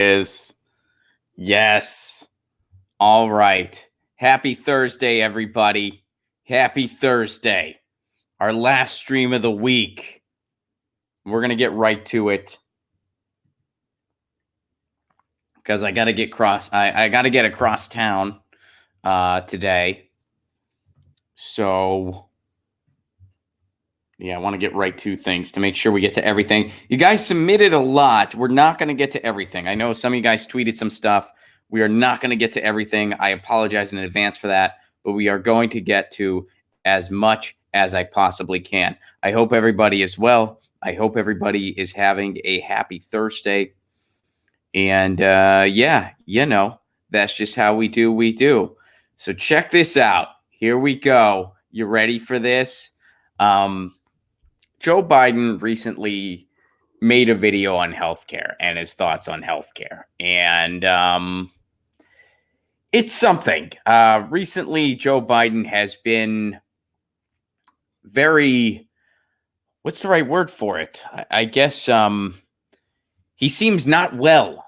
Is yes. All right. Happy Thursday, everybody. Happy Thursday. Our last stream of the week. We're going to get right to it. Because I got to get I got to get across town today. So, yeah, I want to get right to things to make sure we get to everything. You guys submitted a lot. We're not going to get to everything. I know some of you guys tweeted some stuff. We are not going to get to everything. I apologize in advance for that, but we are going to get to as much as I possibly can. I hope everybody is well. I hope everybody is having a happy Thursday. And yeah, you know, that's just how we do. So check this out. Here we go. You ready for this? Joe Biden recently made a video on healthcare and his thoughts on healthcare. And it's something. Recently, Joe Biden has been very, what's the right word for it? I guess he seems not well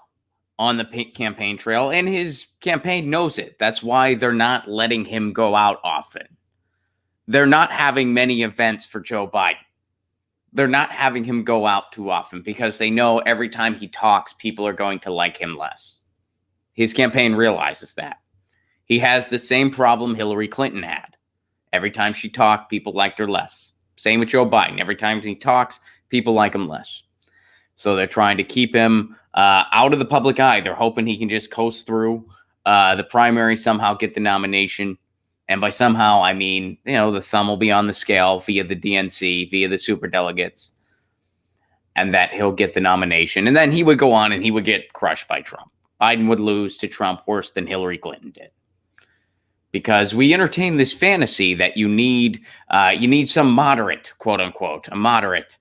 on the campaign trail, and his campaign knows it. That's why they're not letting him go out often. They're not having many events for Joe Biden. They're not having him go out too often because they know every time he talks, people are going to like him less. His campaign realizes that. He has the same problem Hillary Clinton had. Every time she talked, people liked her less. Same with Joe Biden. Every time he talks, people like him less. So they're trying to keep him out of the public eye. They're hoping he can just coast through the primary, somehow get the nomination. And by somehow, I mean, you know, the thumb will be on the scale via the DNC, via the superdelegates, and that he'll get the nomination. And then he would go on and he would get crushed by Trump. Biden would lose to Trump worse than Hillary Clinton did. Because we entertain this fantasy that you need some moderate, quote unquote, a moderate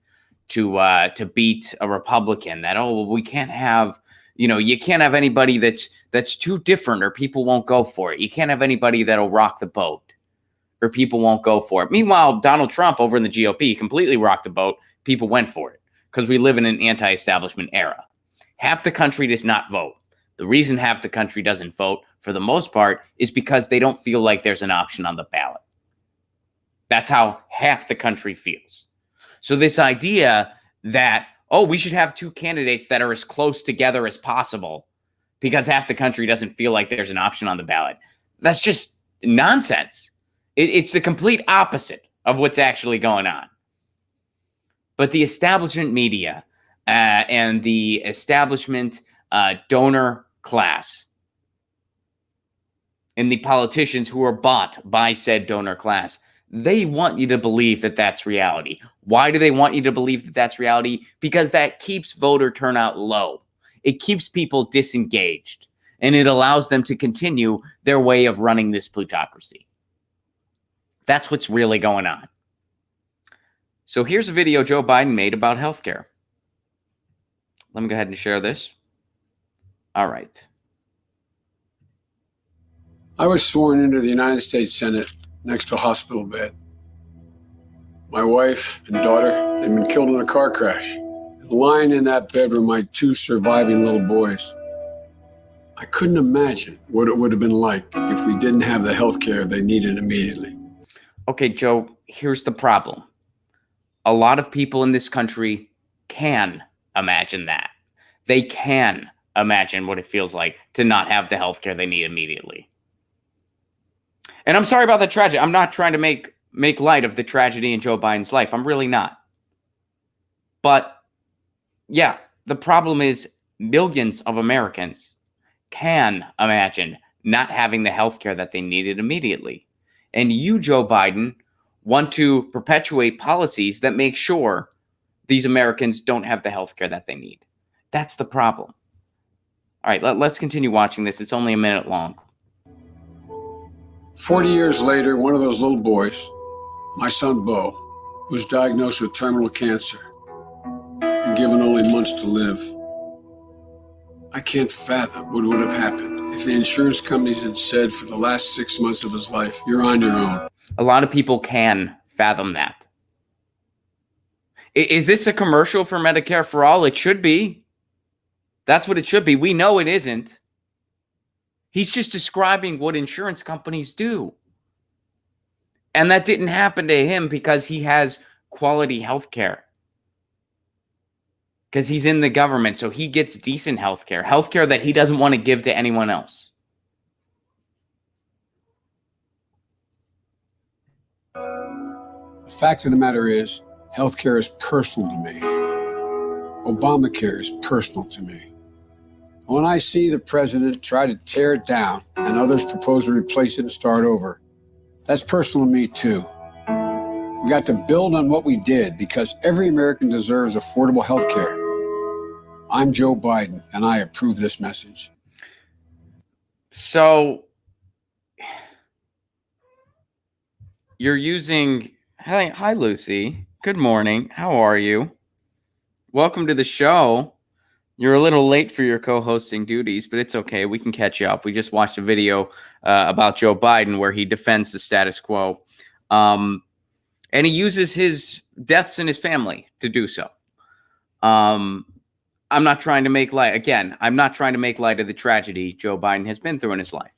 to beat a Republican. That, oh, well, we can't have, you know, you can't have anybody that's too different or people won't go for it. You can't have anybody that'll rock the boat or people won't go for it. Meanwhile, Donald Trump over in the GOP completely rocked the boat. People went for it because we live in an anti-establishment era. Half the country does not vote. The reason half the country doesn't vote, for the most part, is because they don't feel like there's an option on the ballot. That's how half the country feels. So this idea that, oh, we should have two candidates that are as close together as possible because half the country doesn't feel like there's an option on the ballot, that's just nonsense. It's the complete opposite of what's actually going on. But the establishment media and the establishment donor class and the politicians who are bought by said donor class, they want you to believe that that's reality. Why do they want you to believe that that's reality? Because that keeps voter turnout low. It keeps people disengaged, and it allows them to continue their way of running this plutocracy. That's what's really going on. So here's a video Joe Biden made about healthcare. Let me go ahead and share this. All right. I was sworn into the United States Senate next to a hospital bed. My wife and daughter had been killed in a car crash. Lying in that bed were my two surviving little boys. I couldn't imagine what it would have been like if we didn't have the health care they needed immediately. Okay, Joe, here's the problem. A lot of people in this country can imagine that. They can imagine what it feels like to not have the health care they need immediately. And I'm sorry about the tragedy. I'm not trying to make light of the tragedy in Joe Biden's life. I'm really not. But yeah, the problem is millions of Americans can imagine not having the health care that they needed immediately. And you, Joe Biden, want to perpetuate policies that make sure these Americans don't have the health care that they need. That's the problem. All right, let's continue watching this. It's only a minute long. 40 years later, one of those little boys, my son Bo, was diagnosed with terminal cancer and given only months to live. I can't fathom what would have happened if the insurance companies had said for the last 6 months of his life, you're on your own. A lot of people can fathom that. Is this a commercial for Medicare for All? It should be. That's what it should be. We know it isn't. He's just describing what insurance companies do. And that didn't happen to him because he has quality health care. Because he's in the government, so he gets decent health care that he doesn't want to give to anyone else. The fact of the matter is, healthcare is personal to me. Obamacare is personal to me. When I see the president try to tear it down and others propose to replace it and start over, that's personal to me too. We got to build on what we did because every American deserves affordable health care. I'm Joe Biden, and I approve this message. So, you're using... Hi, Lucy. Good morning. How are you? Welcome to the show. You're a little late for your co-hosting duties, but it's okay. We can catch you up. We just watched a video about Joe Biden where he defends the status quo. And he uses his deaths in his family to do so. I'm not trying to make light. Again, I'm not trying to make light of the tragedy Joe Biden has been through in his life.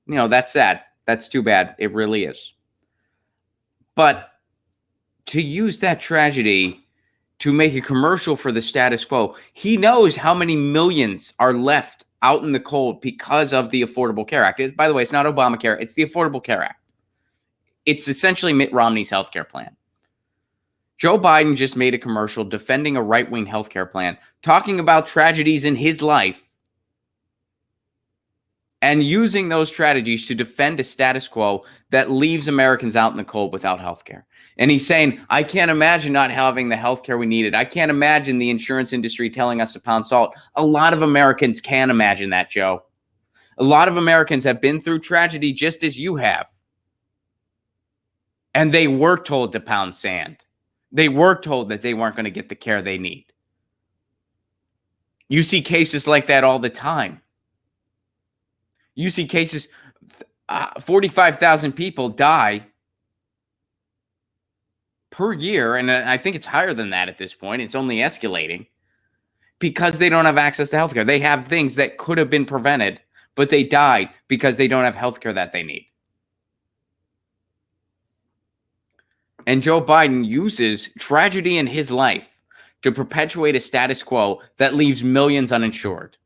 You know, that's sad. That's too bad. It really is. But to use that tragedy to make a commercial for the status quo, he knows how many millions are left out in the cold because of the Affordable Care Act. By the way, it's not Obamacare. It's the Affordable Care Act. It's essentially Mitt Romney's healthcare plan. Joe Biden just made a commercial defending a right-wing healthcare plan, talking about tragedies in his life, and using those strategies to defend a status quo that leaves Americans out in the cold without healthcare. And he's saying, I can't imagine not having the healthcare we needed. I can't imagine the insurance industry telling us to pound salt. A lot of Americans can imagine that, Joe. A lot of Americans have been through tragedy just as you have. And they were told to pound sand. They were told that they weren't going to get the care they need. You see cases like that all the time. You see cases, 45,000 people die per year, and I think it's higher than that at this point. It's only escalating because they don't have access to healthcare. They have things that could have been prevented, but they died because they don't have healthcare that they need. And Joe Biden uses tragedy in his life to perpetuate a status quo that leaves millions uninsured.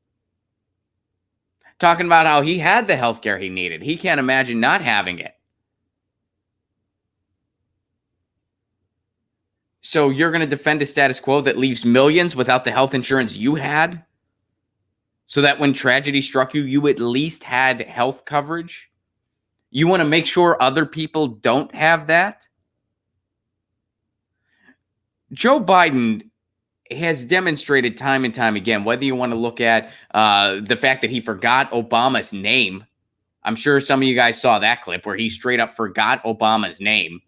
Talking about how he had the healthcare he needed. He can't imagine not having it. So you're going to defend a status quo that leaves millions without the health insurance you had? So that when tragedy struck you, you at least had health coverage? You want to make sure other people don't have that? Joe Biden has demonstrated time and time again, whether you want to look at the fact that he forgot Obama's name. I'm sure some of you guys saw that clip where he straight up forgot Obama's name.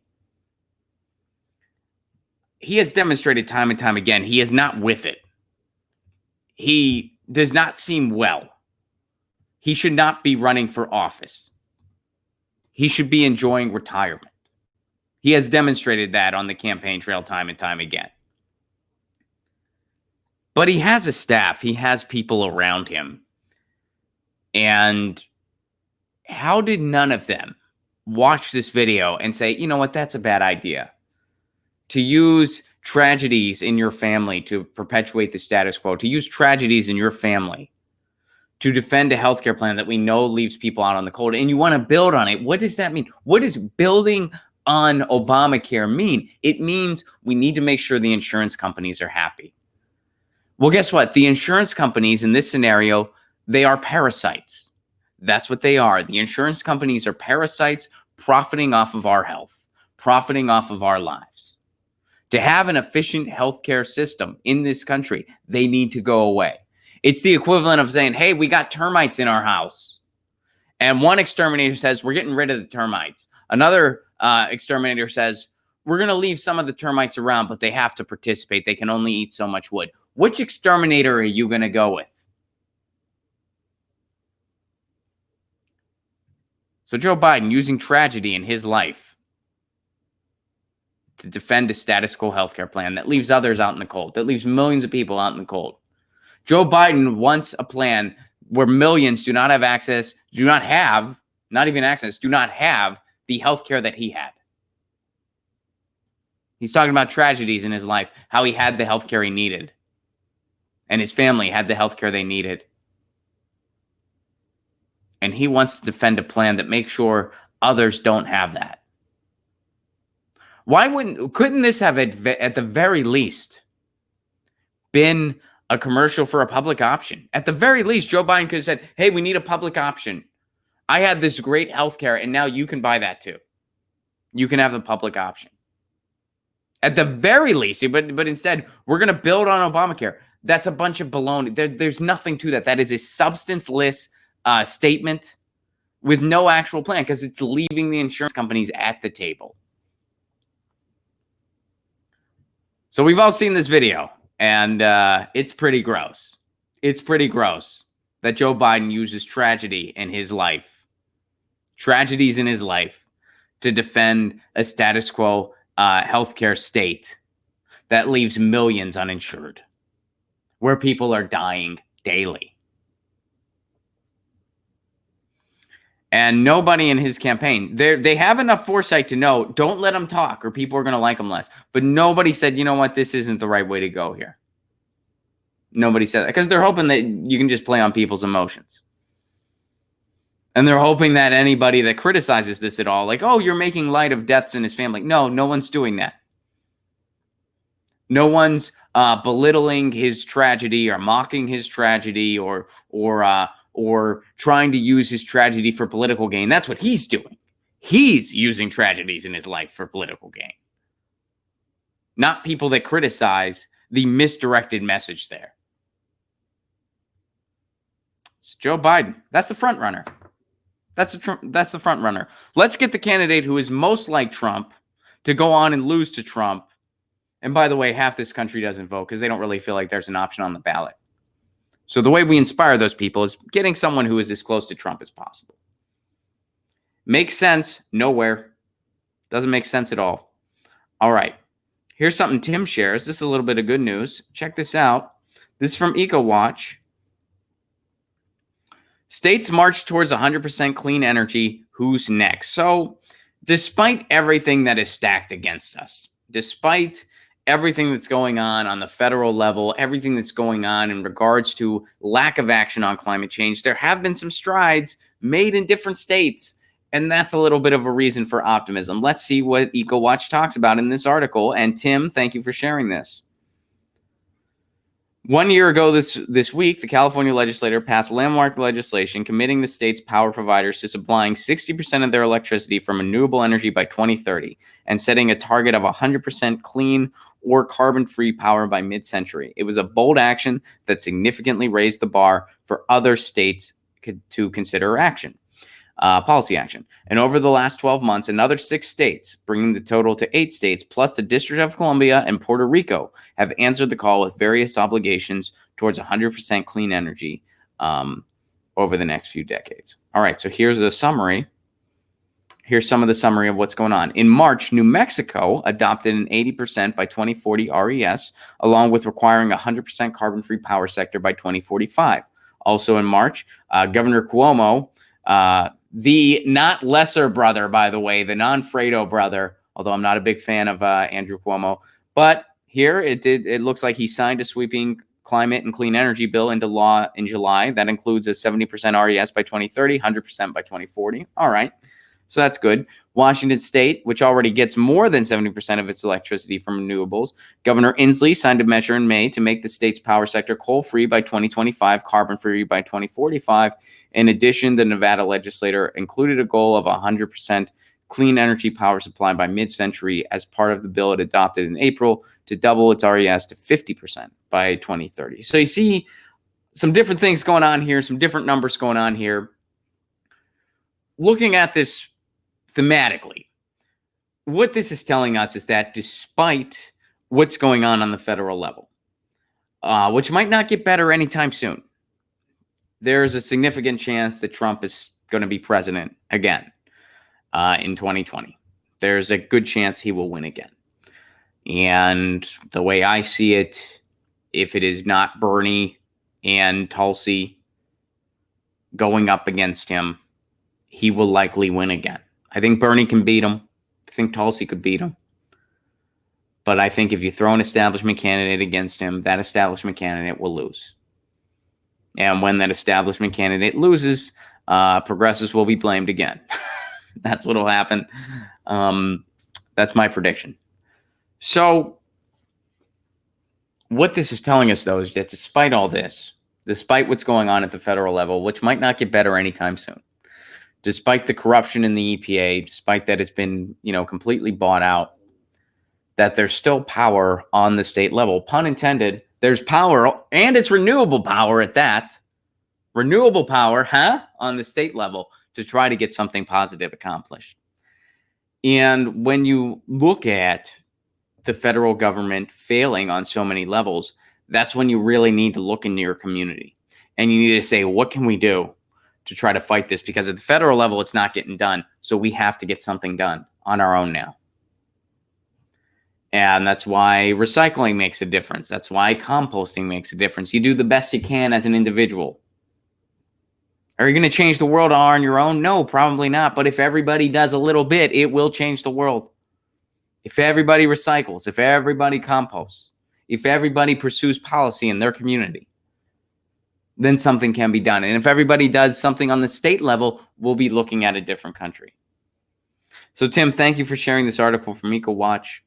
He has demonstrated time and time again he is not with it. He does not seem well. He should not be running for office. He should be enjoying retirement. He has demonstrated that on the campaign trail time and time again. But he has a staff. He has people around him. And how did none of them watch this video and say, you know what, that's a bad idea? To use tragedies in your family to perpetuate the status quo, to use tragedies in your family to defend a healthcare plan that we know leaves people out on the cold, and you want to build on it. What does that mean? What does building on Obamacare mean? It means we need to make sure the insurance companies are happy. Well, guess what? The insurance companies in this scenario, they are parasites. That's what they are. The insurance companies are parasites profiting off of our health, profiting off of our lives. To have an efficient healthcare system in this country, they need to go away. It's the equivalent of saying, hey, we got termites in our house. And one exterminator says, we're getting rid of the termites. Another exterminator says, we're going to leave some of the termites around, but they have to participate. They can only eat so much wood. Which exterminator are you going to go with? So Joe Biden using tragedy in his life to defend a status quo healthcare plan that leaves others out in the cold, that leaves millions of people out in the cold, Joe Biden wants a plan where millions do not have access, do not have the health care that he had. He's talking about tragedies in his life, how he had the health care he needed, and his family had the health care they needed. And he wants to defend a plan that makes sure others don't have that. Couldn't this have at the very least been a commercial for a public option? At the very least, Joe Biden could have said, hey, we need a public option. I had this great healthcare, and now you can buy that too. You can have the public option. At the very least, but instead, we're going to build on Obamacare. That's a bunch of baloney. There's nothing to that. That is a substanceless statement with no actual plan, because it's leaving the insurance companies at the table. So we've all seen this video, and it's pretty gross. It's pretty gross that Joe Biden uses tragedies in his life, to defend a status quo healthcare state that leaves millions uninsured, where people are dying daily. And nobody in his campaign, they have enough foresight to know, don't let him talk or people are going to like him less. But nobody said, you know what, this isn't the right way to go here. Nobody said that, because they're hoping that you can just play on people's emotions. And they're hoping that anybody that criticizes this at all, like, oh, you're making light of deaths in his family. No one's doing that. No one's belittling his tragedy or mocking his tragedy or trying to use his tragedy for political gain. That's what he's doing. He's using tragedies in his life for political gain. Not people that criticize the misdirected message there. So Joe Biden, that's the front runner. That's the front runner. Let's get the candidate who is most like Trump to go on and lose to Trump. And by the way, half this country doesn't vote because they don't really feel like there's an option on the ballot. So the way we inspire those people is getting someone who is as close to Trump as possible. Makes sense? Nowhere. Doesn't make sense at all. All right. Here's something Tim shares. This is a little bit of good news. Check this out. This is from EcoWatch. States march towards 100% clean energy. Who's next? So despite everything that is stacked against us, despite everything that's going on the federal level, everything that's going on in regards to lack of action on climate change, there have been some strides made in different states. And that's a little bit of a reason for optimism. Let's see what EcoWatch talks about in this article. And Tim, thank you for sharing this. 1 year ago this week, the California legislature passed landmark legislation committing the state's power providers to supplying 60% of their electricity from renewable energy by 2030 and setting a target of 100% clean or carbon-free power by mid-century. It was a bold action that significantly raised the bar for other states to consider policy action. And over the last 12 months, another 6 states, bringing the total to 8 states, plus the District of Columbia and Puerto Rico, have answered the call with various obligations towards 100% clean energy over the next few decades. All right, so here's a summary. Here's some of the summary of what's going on. In March, New Mexico adopted an 80% by 2040 RES, along with requiring 100% carbon-free power sector by 2045. Also in March, Governor Cuomo, the not lesser brother, by the way, the non-Fredo brother, although I'm not a big fan of Andrew Cuomo, but here it looks like he signed a sweeping climate and clean energy bill into law in July. That includes a 70% RES by 2030, 100% by 2040. All right. So that's good. Washington State, which already gets more than 70% of its electricity from renewables. Governor Inslee signed a measure in May to make the state's power sector coal-free by 2025, carbon-free by 2045. In addition, the Nevada legislature included a goal of 100% clean energy power supply by mid-century as part of the bill it adopted in April to double its RES to 50% by 2030. So you see some different things going on here, some different numbers going on here. Looking at this thematically, what this is telling us is that despite what's going on the federal level, which might not get better anytime soon, there's a significant chance that Trump is going to be president again in 2020. There's a good chance he will win again. And the way I see it, if it is not Bernie, and Tulsi going up against him, he will likely win again. I think Bernie can beat him. I think Tulsi could beat him. But I think if you throw an establishment candidate against him, that establishment candidate will lose. And when that establishment candidate loses, progressives will be blamed again. That's what will happen. That's my prediction. So what this is telling us, though, is that despite all this, despite what's going on at the federal level, which might not get better anytime soon, despite the corruption in the EPA, despite that it's been, completely bought out, that there's still power on the state level. Pun intended, there's power, and it's renewable power at that. Renewable power, on the state level to try to get something positive accomplished. And when you look at the federal government failing on so many levels, that's when you really need to look into your community. And you need to say, what can we do to try to fight this? Because at the federal level, it's not getting done. So we have to get something done on our own now. And that's why recycling makes a difference. That's why composting makes a difference. You do the best you can as an individual. Are you going to change the world all on your own? No, probably not. But if everybody does a little bit, it will change the world. If everybody recycles, if everybody composts, if everybody pursues policy in their community, then something can be done. And if everybody does something on the state level, we'll be looking at a different country. So, Tim, thank you for sharing this article from EcoWatch.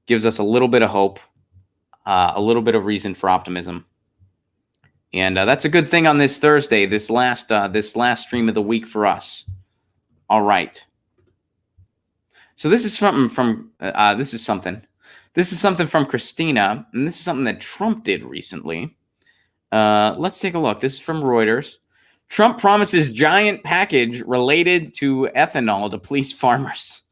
Gives us a little bit of hope, a little bit of reason for optimism. And that's a good thing on this Thursday, this last stream of the week for us. All right. So this is something from Christina, and this is something that Trump did recently. Let's take a look. This is from Reuters. Trump promises giant package related to ethanol to please farmers.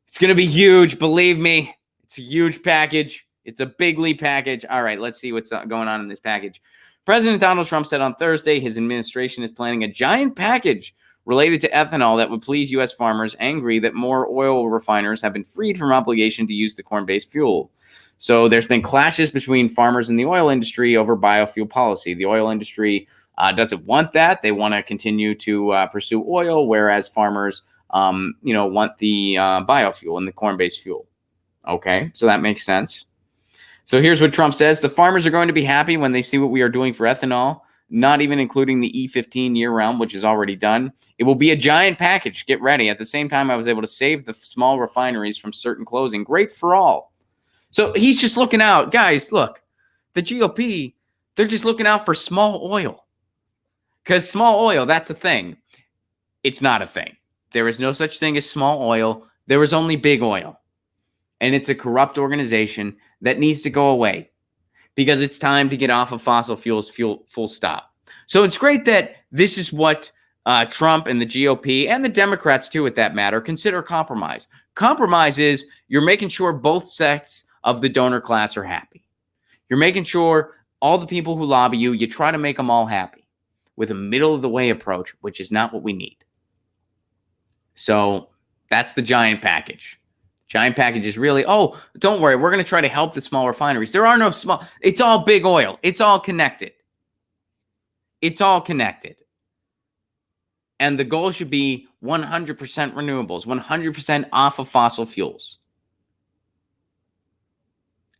It's going to be huge. Believe me, it's a huge package. It's a bigly package. All right, let's see what's going on in this package. President Donald Trump said on Thursday his administration is planning a giant package related to ethanol that would please U.S. farmers angry that more oil refiners have been freed from obligation to use the corn-based fuel. So there's been clashes between farmers and the oil industry over biofuel policy. The oil industry doesn't want that. They want to continue to pursue oil, whereas farmers want the biofuel and the corn-based fuel. Okay, so that makes sense. So here's what Trump says. The farmers are going to be happy when they see what we are doing for ethanol, not even including the E15 year-round, which is already done. It will be a giant package. Get ready. At the same time, I was able to save the small refineries from certain closing. Great for all. So he's just looking out. Guys, look, the GOP, they're just looking out for small oil. Because small oil, that's a thing. It's not a thing. There is no such thing as small oil. There is only big oil. And it's a corrupt organization that needs to go away because it's time to get off of fossil fuels, full stop. So it's great that this is what Trump and the GOP and the Democrats, too, at that matter, consider compromise. Compromise is you're making sure both sects of the donor class are happy. You're making sure all the people who lobby you, you try to make them all happy with a middle-of-the-way approach, which is not what we need. So that's the giant package. Giant package is really, oh, don't worry, we're going to try to help the small refineries. There are no small, it's all big oil. It's all connected. It's all connected. And the goal should be 100% renewables, 100% off of fossil fuels.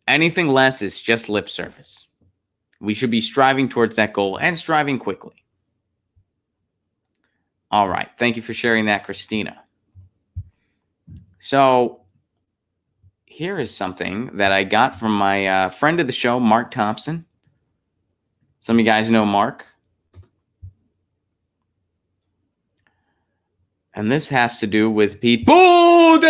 Anything less is just lip service. We should be striving towards that goal and striving quickly. All right. Thank you for sharing that, Christina. So here is something that I got from my friend of the show, Mark Thompson. Some of you guys know Mark. And this has to do with Pete Buttigieg.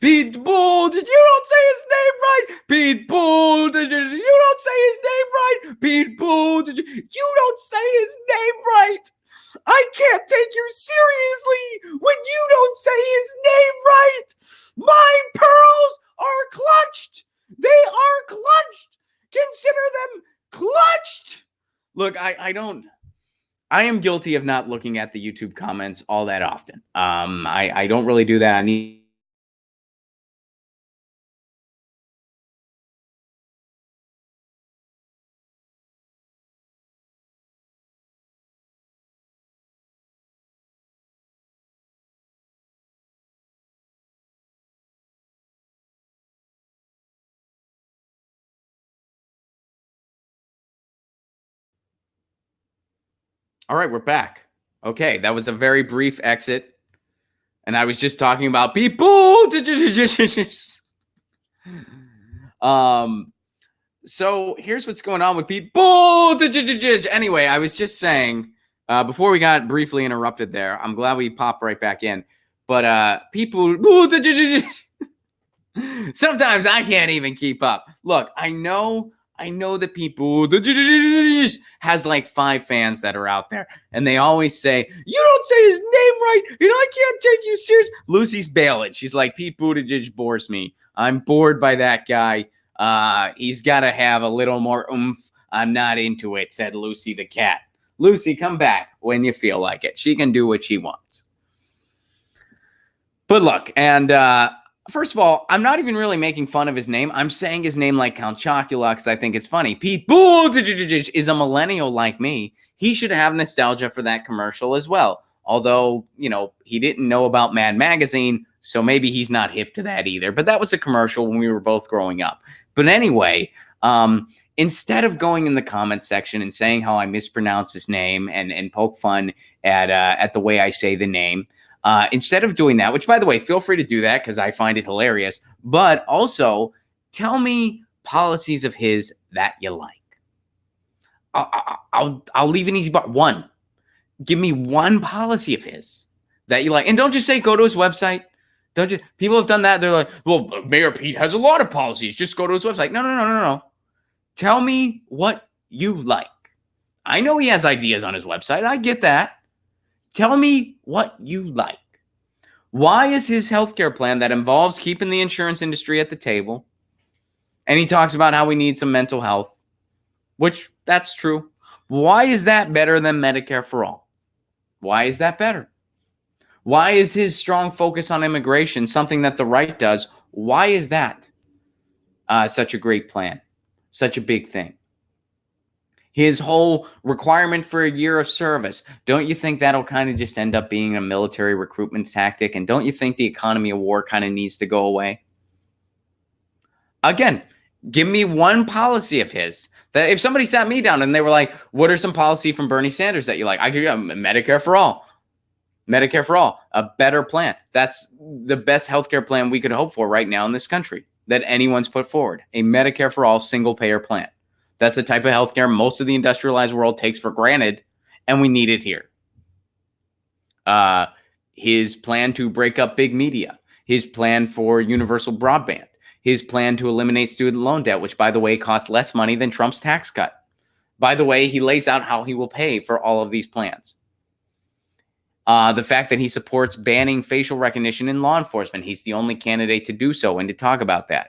Pete Buttigieg, you don't say his name right. Pete Buttigieg, you don't say his name right. Pete Buttigieg, you don't say his name right. I can't take you seriously when you don't say his name right. My pearls are clutched. They are clutched. Consider them clutched. Look, I am guilty of not looking at the YouTube comments all that often. I don't really do that. I need All right, we're back. Okay, that was a very brief exit. And I was just talking about people. So here's what's going on with people. Anyway, I was just saying, before we got briefly interrupted there, I'm glad we popped right back in. But people, sometimes I can't even keep up. Look, I know that people has like 5 fans that are out there, and they always say, "You don't say his name right, and I can't take you serious." Lucy's bailing. She's like, "Pete Buttigieg bores me. I'm bored by that guy. He's got to have a little more oomph. I'm not into it," said Lucy the cat. Lucy, come back when you feel like it. She can do what she wants. But look, and first of all, I'm not even really making fun of his name. I'm saying his name like Count Chocula because I think it's funny. Pete Buttigieg is a millennial like me. He should have nostalgia for that commercial as well. Although, he didn't know about Mad Magazine, so maybe he's not hip to that either. But that was a commercial when we were both growing up. But anyway, instead of going in the comment section and saying how I mispronounce his name and poke fun at the way I say the name, instead of doing that, which, by the way, feel free to do that because I find it hilarious, but also tell me policies of his that you like. I'll leave an easy bar. One. Give me one policy of his that you like. And don't just say go to his website. Don't you? People have done that. They're like, well, Mayor Pete has a lot of policies. Just go to his website. No. Tell me what you like. I know he has ideas on his website. I get that. Tell me what you like. Why is his healthcare plan that involves keeping the insurance industry at the table? And he talks about how we need some mental health, which that's true. Why is that better than Medicare for all? Why is that better? Why is his strong focus on immigration something that the right does? Why is that such a great plan? Such a big thing? His whole requirement for a year of service, don't you think that'll kind of just end up being a military recruitment tactic? And don't you think the economy of war kind of needs to go away? Again, give me one policy of his that if somebody sat me down and they were like, what are some policy from Bernie Sanders that you like? I could go Medicare for all. Medicare for all, a better plan. That's the best healthcare plan we could hope for right now in this country that anyone's put forward. A Medicare for all single payer plan. That's the type of healthcare most of the industrialized world takes for granted, and we need it here. His plan to break up big media, his plan for universal broadband, his plan to eliminate student loan debt, which, by the way, costs less money than Trump's tax cut. By the way, he lays out how he will pay for all of these plans. The fact that he supports banning facial recognition in law enforcement. He's the only candidate to do so and to talk about that.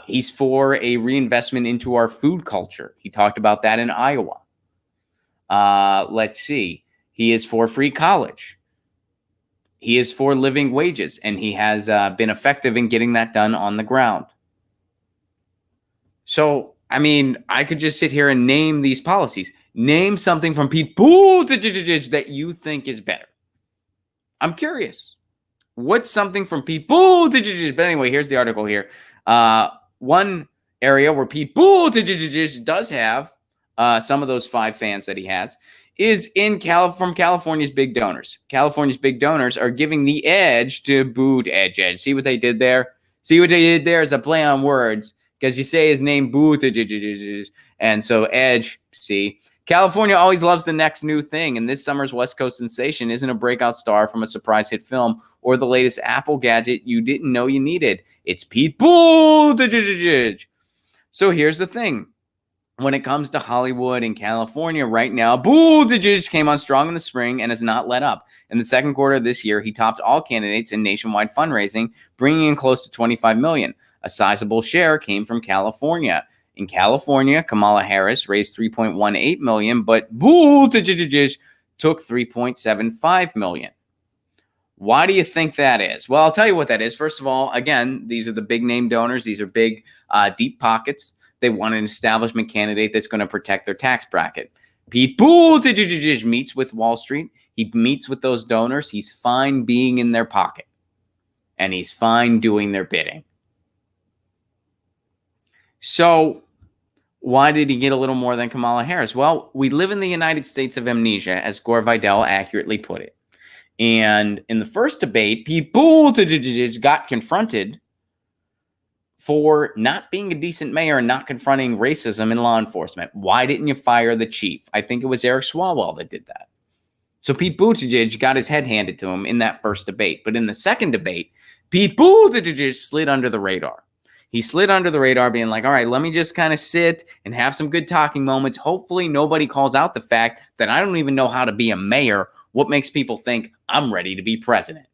He's for a reinvestment into our food culture. He talked about that in Iowa. Let's see. He is for free college. He is for living wages, and he has been effective in getting that done on the ground. So, I mean, I could just sit here and name these policies. Name something from Pete Buttigieg that you think is better. I'm curious. What's something from Pete Buttigieg? But anyway, here's the article here. One area where Pete Buttigieg does have some of those 5 fans that he has is from California's big donors. California's big donors are giving the edge to Buttigieg. See what they did there? See what they did there is a play on words because you say his name Buttigieg. And so edge, see. California always loves the next new thing, and this summer's West Coast sensation isn't a breakout star from a surprise hit film or the latest Apple gadget you didn't know you needed. It's Pete Buttigieg. So here's the thing. When it comes to Hollywood and California right now, Buttigieg came on strong in the spring and has not let up. In the second quarter of this year, he topped all candidates in nationwide fundraising, bringing in close to $25 million. A sizable share came from California. In California, Kamala Harris raised $3.18 million, but Buttigieg took $3.75 million. Why do you think that is? Well, I'll tell you what that is. First of all, again, these are the big name donors. These are big, deep pockets. They want an establishment candidate that's going to protect their tax bracket. Pete Buttigieg meets with Wall Street. He meets with those donors. He's fine being in their pocket, and he's fine doing their bidding. So Why did he get a little more than Kamala Harris? Well, we live in the United States of amnesia, as Gore Vidal accurately put it. And in the first debate, Pete Buttigieg got confronted for not being a decent mayor and not confronting racism in law enforcement. Why didn't you fire the chief? I think it was Eric Swalwell that did that. So Pete Buttigieg got his head handed to him in that first debate. But in the second debate, Pete Buttigieg slid under the radar. He slid under the radar being like, all right, let me just kind of sit and have some good talking moments. Hopefully nobody calls out the fact that I don't even know how to be a mayor. What makes people think I'm ready to be president?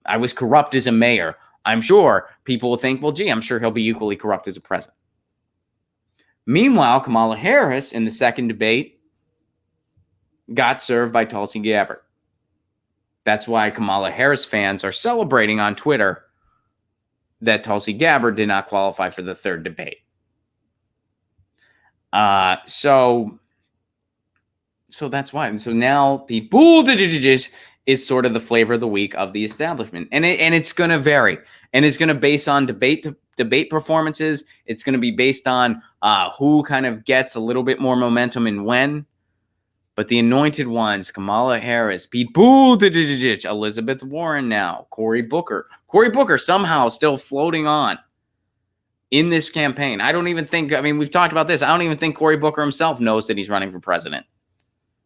I was corrupt as a mayor. I'm sure people will think, well, gee, I'm sure he'll be equally corrupt as a president. Meanwhile, Kamala Harris in the second debate got served by Tulsi Gabbard. That's why Kamala Harris fans are celebrating on Twitter that Tulsi Gabbard did not qualify for the third debate. So that's why. And so now Pete Buttigieg is sort of the flavor of the week of the establishment. And it's going to vary. And it's going to base on debate performances. It's going to be based on who kind of gets a little bit more momentum and when. But the anointed ones, Kamala Harris, Pete Buttigieg, Elizabeth Warren now, Cory Booker. Cory Booker somehow still floating on in this campaign. I don't even think, we've talked about this. I don't even think Cory Booker himself knows that he's running for president.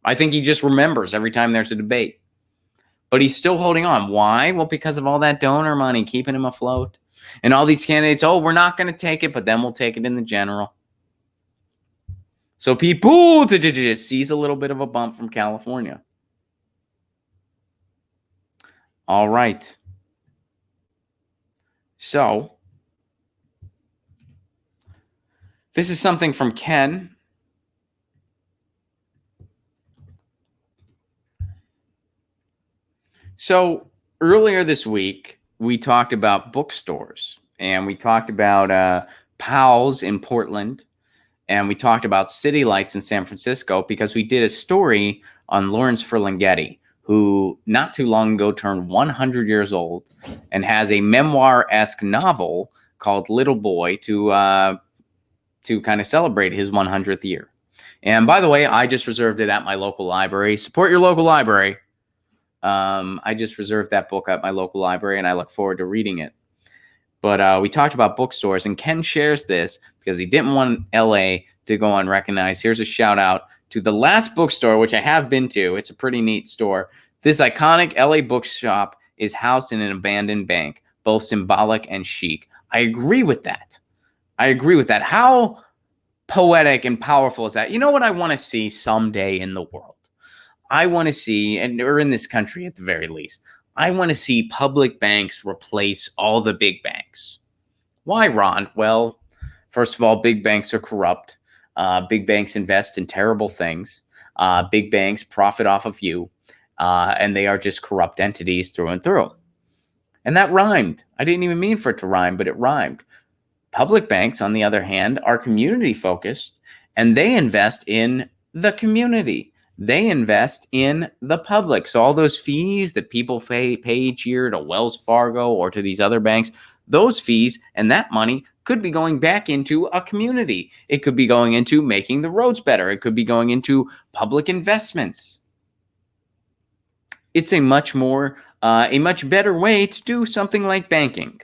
I think he just remembers every time there's a debate. But he's still holding on. Why? Well, because of all that donor money keeping him afloat. And all these candidates, we're not going to take it, but then we'll take it in the general. So Pete Buttigieg sees a little bit of a bump from California. All right. So this is something from Ken. So earlier this week, we talked about bookstores, and we talked about Powell's in Portland, and we talked about City Lights in San Francisco because we did a story on Lawrence Ferlinghetti, who not too long ago turned 100 years old and has a memoir-esque novel called Little Boy to kind of celebrate his 100th year. And by the way, I just reserved it at my local library. Support your local library. I just reserved that book at my local library, and I look forward to reading it. But we talked about bookstores, and Ken shares this because he didn't want LA to go unrecognized. Here's a shout out to the last bookstore, which I have been to. It's a pretty neat store. This iconic LA bookshop is housed in an abandoned bank, both symbolic and chic. I agree with that. How poetic and powerful is that? You know what I want to see someday in the world? I want to see, or in this country at the very least, I want to see public banks replace all the big banks. Why, Ron? Well, first of all, big banks are corrupt. Big banks invest in terrible things. Big banks profit off of you. And they are just corrupt entities through and through. And that rhymed. I didn't even mean for it to rhyme, but it rhymed. Public banks, on the other hand, are community focused, and they invest in the community. They invest in the public. So all those fees that people pay each year to Wells Fargo or to these other banks, those fees and that money could be going back into a community. It could be going into making the roads better. It could be going into public investments. It's a much better way to do something like banking.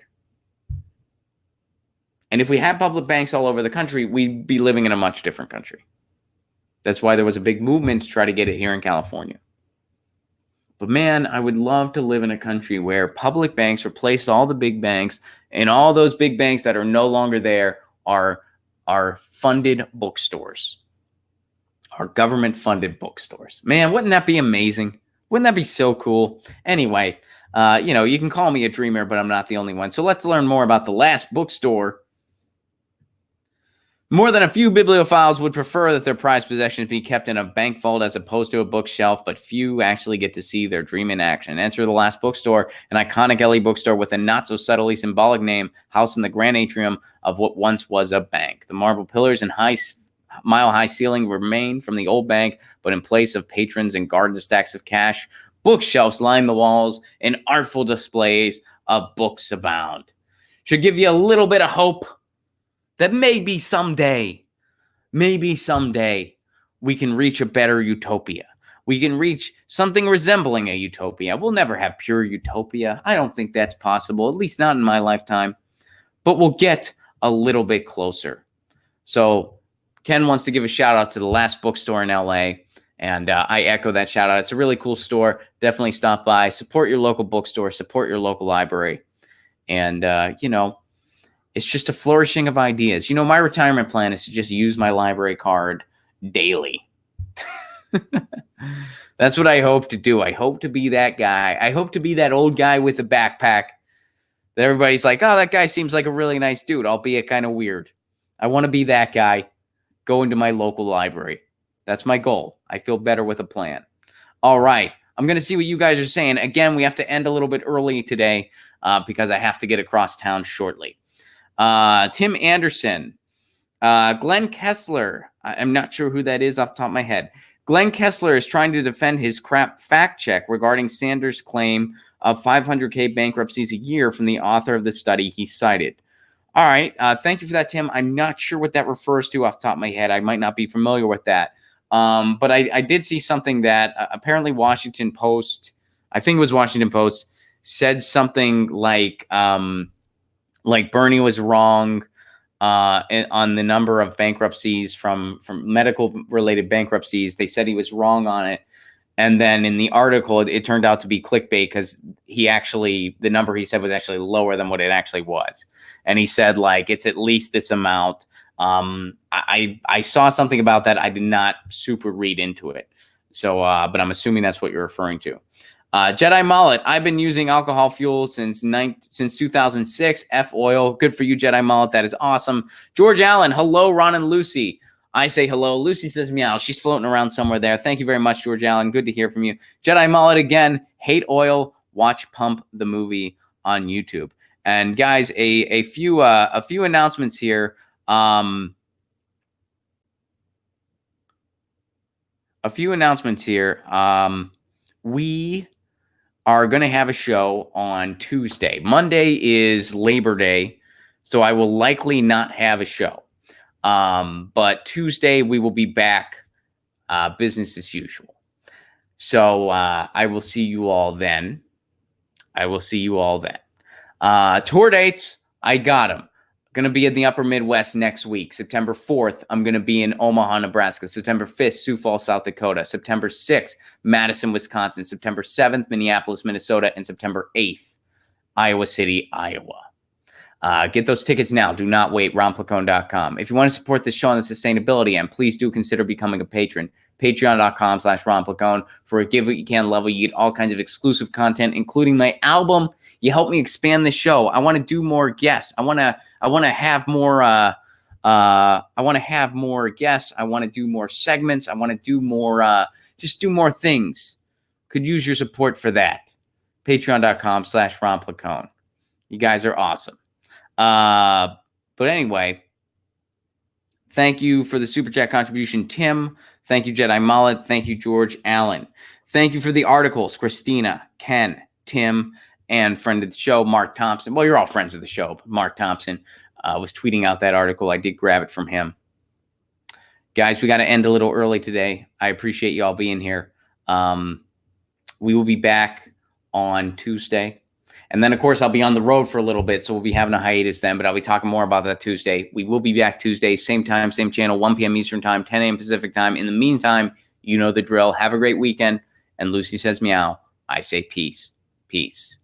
And if we had public banks all over the country, we'd be living in a much different country. That's why there was a big movement to try to get it here in California. But man, I would love to live in a country where public banks replace all the big banks, and all those big banks that are no longer there are funded bookstores, are government-funded bookstores. Man, wouldn't that be amazing? Wouldn't that be so cool? Anyway, you can call me a dreamer, but I'm not the only one. So let's learn more about the last bookstore. More than a few bibliophiles would prefer that their prized possessions be kept in a bank vault as opposed to a bookshelf, but few actually get to see their dream in action. Enter the last bookstore, an iconic LA bookstore with a not-so-subtly symbolic name, housed in the grand atrium of what once was a bank. The marble pillars and mile-high ceiling remain from the old bank, but in place of patrons and garden stacks of cash, bookshelves line the walls, and artful displays of books abound. Should give you a little bit of hope that maybe someday maybe someday we can reach a better utopia. We can reach something resembling a utopia. We'll never have pure utopia. I don't think that's possible, at least not in my lifetime. But we'll get a little bit closer. So Ken wants to give a shout out to the Last Bookstore in LA. And I echo that shout out. It's a really cool store. Definitely stop by. Support your local bookstore. Support your local library. And, it's just a flourishing of ideas. My retirement plan is to just use my library card daily. That's what I hope to do. I hope to be that guy. I hope to be that old guy with a backpack that everybody's like, oh, that guy seems like a really nice dude, albeit kind of weird. I want to be that guy. Go into my local library. That's my goal. I feel better with a plan. All right. I'm going to see what you guys are saying. Again, we have to end a little bit early today because I have to get across town shortly. Tim Anderson. Glenn Kessler. I'm not sure who that is off the top of my head. Glenn Kessler is trying to defend his crap fact check regarding Sanders' claim of 500K bankruptcies a year from the author of the study he cited. All right. Thank you for that, Tim. I'm not sure what that refers to off the top of my head. I might not be familiar with that. But I did see something that apparently Washington Post, I think it was Washington Post, said something like Bernie was wrong on the number of bankruptcies from medical-related bankruptcies. They said he was wrong on it. And then in the article, it turned out to be clickbait because the number he said was actually lower than what it actually was. And he said, it's at least this amount. I saw something about that. I did not super read into it. So, but I'm assuming that's what you're referring to. Jedi Mullet, I've been using alcohol fuel since 2006. F oil. Good for you, Jedi Mullet. That is awesome. George Allen, hello, Ron and Lucy. I say hello. Lucy says meow. She's floating around somewhere there. Thank you very much, George Allen. Good to hear from you. Jedi Mullet again. Hate oil. Watch Pump the movie on YouTube. And guys, a few announcements here. A few announcements here. We are going to have a show on Tuesday. Monday is Labor Day, so I will likely not have a show. But Tuesday we will be back, business as usual. So I will see you all then. Tour dates, I got them. Going to be in the upper Midwest next week. September 4th, I'm going to be in Omaha, Nebraska. September 5th, Sioux Falls, South Dakota. September 6th, Madison, Wisconsin. September 7th, Minneapolis, Minnesota. And September 8th, Iowa City, Iowa. Get those tickets now. Do not wait. RonPlacone.com. If you want to support this show on the sustainability end, please do consider becoming a patron. Patreon.com/RonPlacone. For a give what you can level, you get all kinds of exclusive content, including my album. You help me expand the show. I want to do more guests. I want to have more. I want to have more guests. I want to do more segments. I want to do more. Just do more things. Could use your support for that. Patreon.com/RonPlacone. You guys are awesome. But anyway, thank you for the super chat contribution, Tim. Thank you, Jedi Mullet. Thank you, George Allen. Thank you for the articles, Christina, Ken, Tim, and friend of the show, Mark Thompson. Well, you're all friends of the show, but Mark Thompson was tweeting out that article. I did grab it from him. Guys, we got to end a little early today. I appreciate you all being here. We will be back on Tuesday. And then, of course, I'll be on the road for a little bit, so we'll be having a hiatus then, but I'll be talking more about that Tuesday. We will be back Tuesday, same time, same channel, 1 p.m. Eastern time, 10 a.m. Pacific time. In the meantime, you know the drill. Have a great weekend. And Lucy says meow. I say peace. Peace.